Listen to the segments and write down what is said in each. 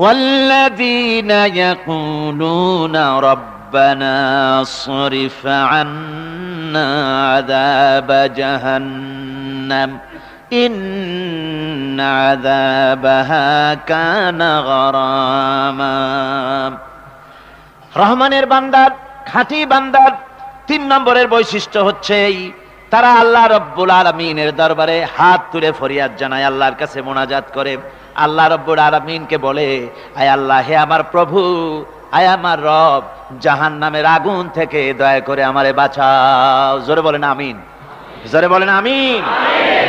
ওয়াল্লাযীনা ইয়াকুলুনা রাব্বানা সরিফ আন্না আযাবা জাহান্নাম ইন্না আযাবাহা কানা গরামা। রহমানের বান্দার, খাঁটি বান্দার 3 নম্বরের বৈশিষ্ট্য হচ্ছে তারা আল্লাহ রব্বুল আলামিনের দরবারে হাত তুলে ফরিয়াদ জানায়, আল্লাহর কাছে মোনাজাত করে। আল্লাহ রব্বুল আলামিনকে বলে, আয় আল্লাহ, হে আমার প্রভু, আয় আমার রব, জাহান্নামের আগুন থেকে দয়া করে আমারে বাঁচাও। জোরে বলেন আমিন, জোরে বলেন আমিন।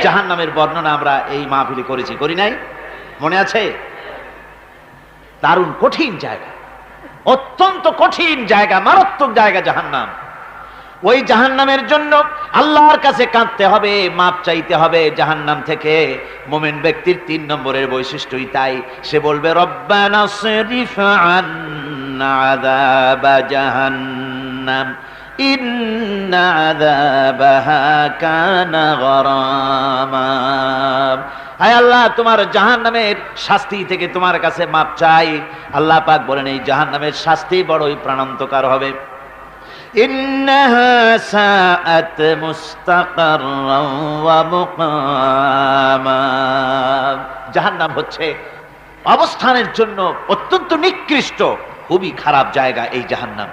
জাহান্নামের বর্ণনা আমরা এই মাহফিলে করেছি, করি নাই? মনে আছে? দারুণ কঠিন জায়গা, অত্যন্ত কঠিন জায়গা, মারাত্মক জায়গা জাহান্নাম। ওই জাহান্নামের জন্য আল্লাহর কাছে কাঁদতে হবে, মাপ চাইতে হবে জাহান্নাম থেকে। মুমিন ব্যক্তির 3 নম্বরের বৈশিষ্ট্যই তাই। সে বলবে, রব্বানা সরিফ আন্না আযাবা জাহান্নাম ইন্না আযাবাহা কানা গরামা। আয় আল্লাহ, তোমার জাহান্নামের শাস্তি থেকে তোমার কাছে মাপ চাই। আল্লাহ পাক বলেন, এই জাহান্নামের শাস্তি বড়ই প্রাণান্তকার হবে। ইন্নাহা সাআত মুস্তাকাররাও ওয়া মুকামা। জাহান্নাম হচ্ছে অবস্থানের জন্য অত্যন্ত নিকৃষ্ট, খুবই খারাপ জায়গা এই জাহান্নাম।